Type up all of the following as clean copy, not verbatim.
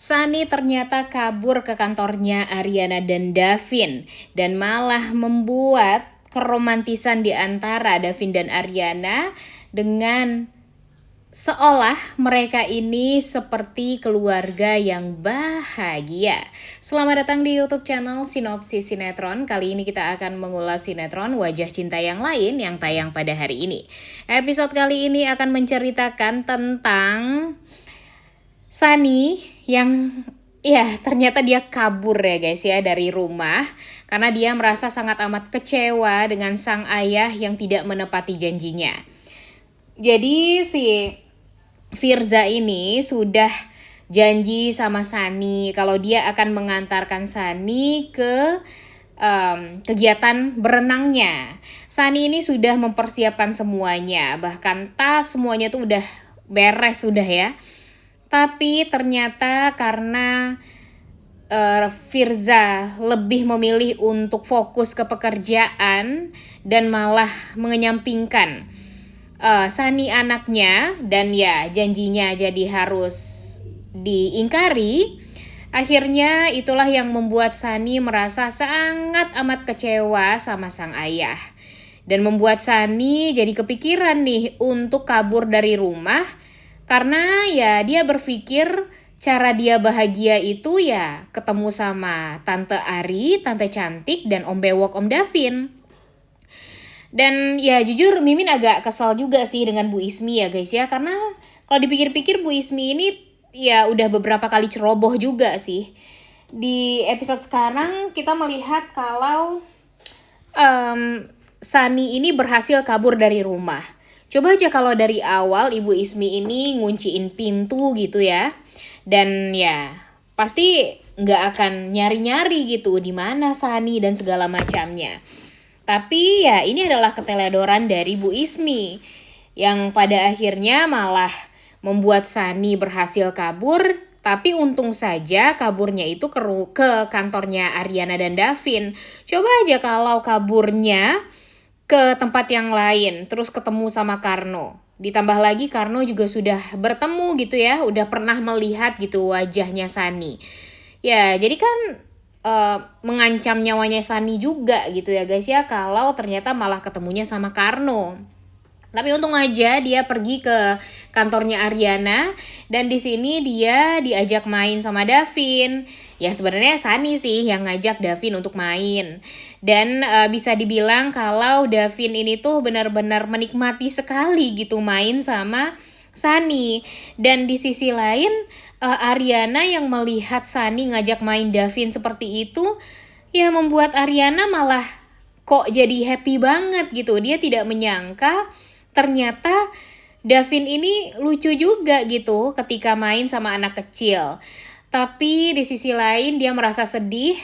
Sunny ternyata kabur ke kantornya Ariana dan Davin dan malah membuat keromantisan di antara Davin dan Ariana dengan seolah mereka ini seperti keluarga yang bahagia. Selamat datang di YouTube channel Sinopsis Sinetron. Kali ini kita akan mengulas sinetron Wajah Cinta yang Lain yang tayang pada hari ini. Episode kali ini akan menceritakan tentang Sunny yang ternyata dia kabur ya guys ya dari rumah karena dia merasa sangat amat kecewa dengan sang ayah yang tidak menepati janjinya. Jadi si Firza ini sudah janji sama Sunny kalau dia akan mengantarkan Sunny ke kegiatan berenangnya. Sunny ini sudah mempersiapkan semuanya, bahkan tas semuanya tuh udah beres sudah ya. Tapi ternyata karena Firza lebih memilih untuk fokus ke pekerjaan dan malah mengenyampingkan Sunny anaknya, dan ya janjinya jadi harus diingkari. Akhirnya itulah yang membuat Sunny merasa sangat amat kecewa sama sang ayah. Dan membuat Sunny jadi kepikiran nih untuk kabur dari rumah. Karena ya dia berpikir cara dia bahagia itu ya ketemu sama Tante Ari, Tante Cantik, dan Om Bewok, Om Davin. Dan ya jujur Mimin agak kesal juga sih dengan Bu Ismi ya guys ya. Karena kalau dipikir-pikir Bu Ismi ini ya udah beberapa kali ceroboh juga sih. Di episode sekarang kita melihat kalau Sunny ini berhasil kabur dari rumah. Coba aja kalau dari awal Ibu Ismi ini ngunciin pintu gitu ya. Dan ya pasti nggak akan nyari-nyari gitu di mana Sunny dan segala macamnya. Tapi ya ini adalah keteledoran dari Bu Ismi yang pada akhirnya malah membuat Sunny berhasil kabur. Tapi untung saja kaburnya itu ke kantornya Ariana dan Davin. Coba aja kalau kaburnya ke tempat yang lain, terus ketemu sama Karno. Ditambah lagi Karno juga sudah bertemu gitu ya, udah pernah melihat gitu wajahnya Sunny. Ya, jadi kan mengancam nyawanya Sunny juga gitu ya guys ya, kalau ternyata malah ketemunya sama Karno. Tapi untung aja dia pergi ke kantornya Ariana dan di sini dia diajak main sama Davin. Ya sebenarnya Sunny sih yang ngajak Davin untuk main. Dan bisa dibilang kalau Davin ini tuh benar-benar menikmati sekali gitu main sama Sunny. Dan di sisi lain Ariana yang melihat Sunny ngajak main Davin seperti itu ya membuat Ariana malah kok jadi happy banget gitu. Dia tidak menyangka ternyata Davin ini lucu juga gitu ketika main sama anak kecil. Tapi di sisi lain dia merasa sedih.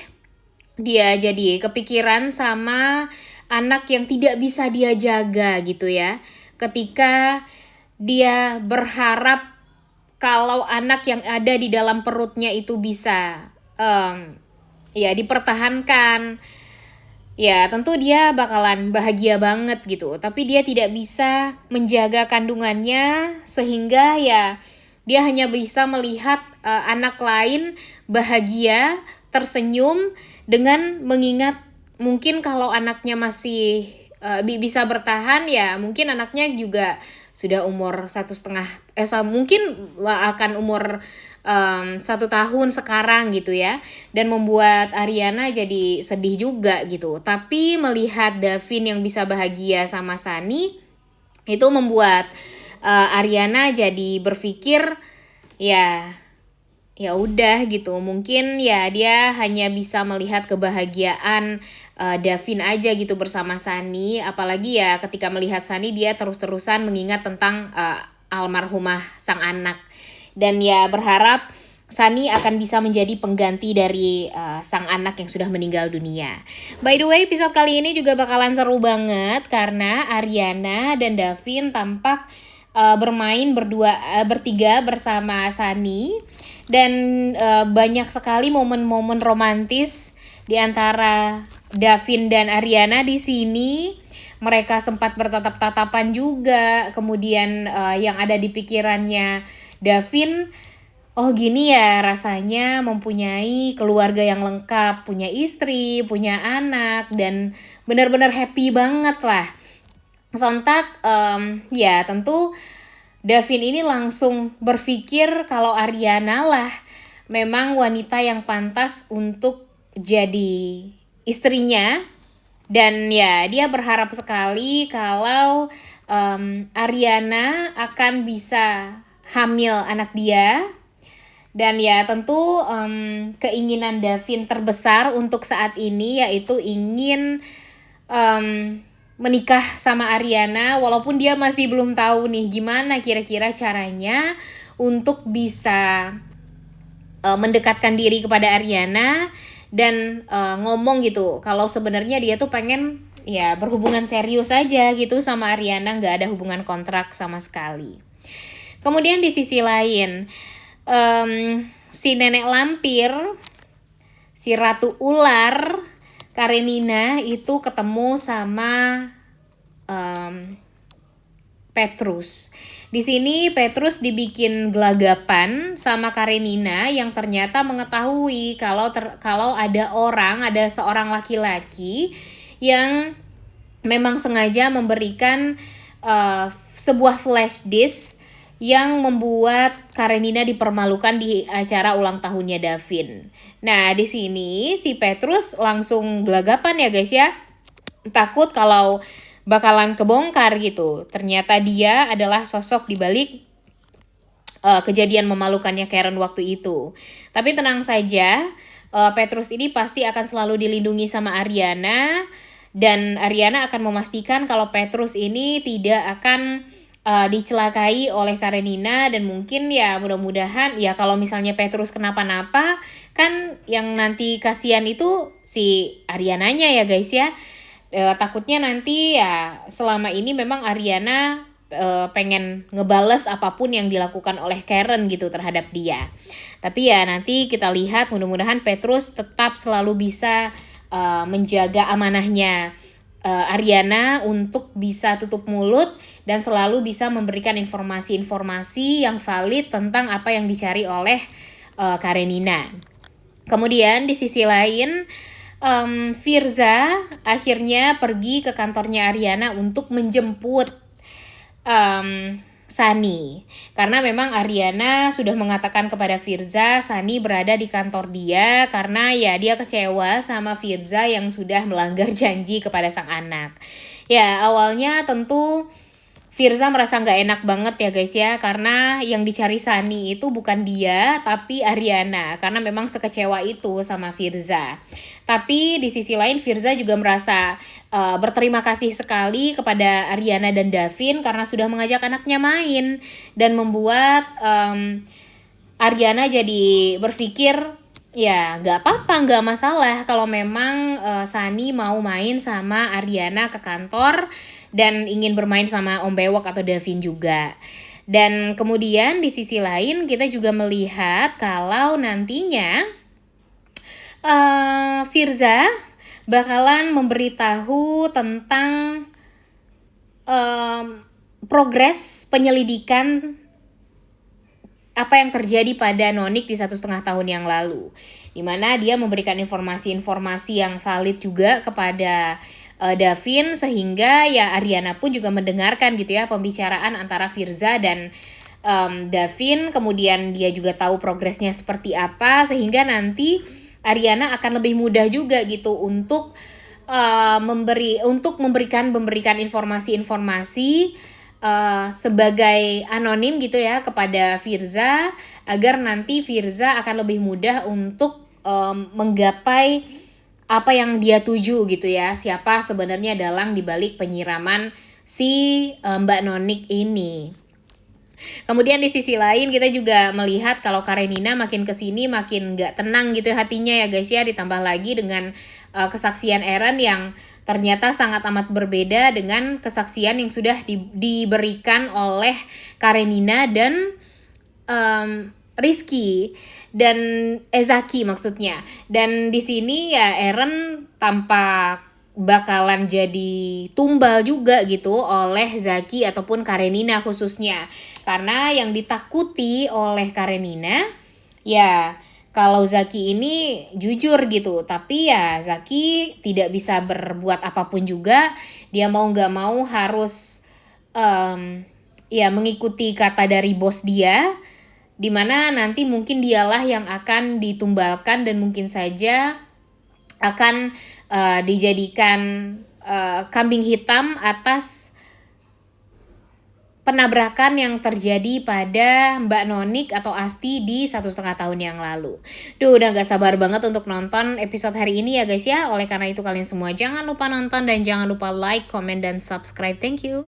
Dia jadi kepikiran sama anak yang tidak bisa dia jaga gitu ya. Ketika dia berharap kalau anak yang ada di dalam perutnya itu bisa ya dipertahankan. Ya tentu dia bakalan bahagia banget gitu. Tapi dia tidak bisa menjaga kandungannya sehingga ya dia hanya bisa melihat anak lain bahagia, tersenyum dengan mengingat mungkin kalau anaknya masih bisa bertahan ya mungkin anaknya juga sudah umur 1,5 mungkin akan umur 1 tahun sekarang gitu ya. Dan membuat Ariana jadi sedih juga gitu. Tapi melihat Davin yang bisa bahagia sama Sunny itu membuat Ariana jadi berpikir ya udah gitu, mungkin ya dia hanya bisa melihat kebahagiaan Davin aja gitu bersama Sunny. Apalagi ya ketika melihat Sunny dia terus-terusan mengingat tentang almarhumah sang anak. Dan ya berharap Sunny akan bisa menjadi pengganti dari sang anak yang sudah meninggal dunia. By the way, episode kali ini juga bakalan seru banget karena Ariana dan Davin tampak bermain bertiga bersama Sunny. Dan banyak sekali momen-momen romantis di antara Davin dan Ariana di sini. Mereka sempat bertatap-tatapan juga. Kemudian yang ada di pikirannya Davin oh gini ya rasanya mempunyai keluarga yang lengkap, punya istri, punya anak, dan benar-benar happy banget lah. Sontak ya tentu Davin ini langsung berpikir kalau Ariana lah memang wanita yang pantas untuk jadi istrinya. Dan ya dia berharap sekali kalau Ariana akan bisa hamil anak dia. Dan ya tentu keinginan Davin terbesar untuk saat ini yaitu ingin menikah sama Ariana, walaupun dia masih belum tahu nih gimana kira-kira caranya untuk bisa mendekatkan diri kepada Ariana dan ngomong gitu kalau sebenarnya dia tuh pengen ya berhubungan serius aja gitu sama Ariana, nggak ada hubungan kontrak sama sekali. Kemudian di sisi lain si nenek lampir, si ratu ular Karenina itu ketemu sama Petrus. Di sini Petrus dibikin gelagapan sama Karenina yang ternyata mengetahui kalau ada seorang laki-laki yang memang sengaja memberikan sebuah flash disk yang membuat Karenina dipermalukan di acara ulang tahunnya Davin. Nah, di sini si Petrus langsung gelagapan ya guys ya. Takut kalau bakalan kebongkar gitu. Ternyata dia adalah sosok di balik kejadian memalukannya Karen waktu itu. Tapi tenang saja, Petrus ini pasti akan selalu dilindungi sama Ariana. Dan Ariana akan memastikan kalau Petrus ini tidak akan dicelakai oleh Karenina. Dan mungkin ya mudah-mudahan ya kalau misalnya Petrus kenapa-napa, kan yang nanti kasihan itu si Ariananya ya guys ya. Takutnya nanti ya selama ini memang Ariana pengen ngebales apapun yang dilakukan oleh Karen gitu terhadap dia. Tapi ya nanti kita lihat, mudah-mudahan Petrus tetap selalu bisa menjaga amanahnya Ariana untuk bisa tutup mulut dan selalu bisa memberikan informasi-informasi yang valid tentang apa yang dicari oleh Karenina. Kemudian di sisi lain Firza akhirnya pergi ke kantornya Ariana untuk menjemput Sunny, karena memang Ariana sudah mengatakan kepada Firza Sunny berada di kantor dia karena ya dia kecewa sama Firza yang sudah melanggar janji kepada sang anak. Ya awalnya tentu Firza merasa nggak enak banget ya guys ya, karena yang dicari Sunny itu bukan dia tapi Ariana, karena memang sekecewa itu sama Firza. Tapi di sisi lain Firza juga merasa berterima kasih sekali kepada Ariana dan Davin karena sudah mengajak anaknya main dan membuat Ariana jadi berpikir ya nggak apa-apa, nggak masalah kalau memang Sunny mau main sama Ariana ke kantor dan ingin bermain sama Om Bewok atau Davin juga. Dan kemudian di sisi lain kita juga melihat kalau nantinya Firza bakalan memberitahu tentang progres penyelidikan apa yang terjadi pada Nonik di 1,5 tahun yang lalu, dimana dia memberikan informasi-informasi yang valid juga kepada Davin, sehingga ya Ariana pun juga mendengarkan gitu ya pembicaraan antara Firza dan Davin. Kemudian dia juga tahu progresnya seperti apa, sehingga nanti Ariana akan lebih mudah juga gitu untuk memberikan informasi-informasi sebagai anonim gitu ya kepada Firza, agar nanti Firza akan lebih mudah untuk menggapai apa yang dia tuju gitu ya, siapa sebenarnya dalang dibalik penyiraman si Mbak Nonik ini. Kemudian di sisi lain kita juga melihat kalau Karenina makin kesini makin gak tenang gitu hatinya ya guys ya, ditambah lagi dengan kesaksian Eren yang ternyata sangat amat berbeda dengan kesaksian yang sudah diberikan oleh Karenina dan Rizky dan Ezaki maksudnya. Dan di sini ya Eren tampak bakalan jadi tumbal juga gitu oleh Zaki ataupun Karenina khususnya. Karena yang ditakuti oleh Karenina Ya, kalau Zaki ini jujur gitu, tapi ya Zaki tidak bisa berbuat apapun juga. Dia mau nggak mau harus em, ya mengikuti kata dari bos dia, dimana nanti mungkin dialah yang akan ditumbalkan dan mungkin saja akan dijadikan kambing hitam atas penabrakan yang terjadi pada Mbak Nonik atau Asti di 1,5 tahun yang lalu. Duh, udah gak sabar banget untuk nonton episode hari ini ya guys ya. Oleh karena itu kalian semua jangan lupa nonton dan jangan lupa like, comment, dan subscribe. Thank you.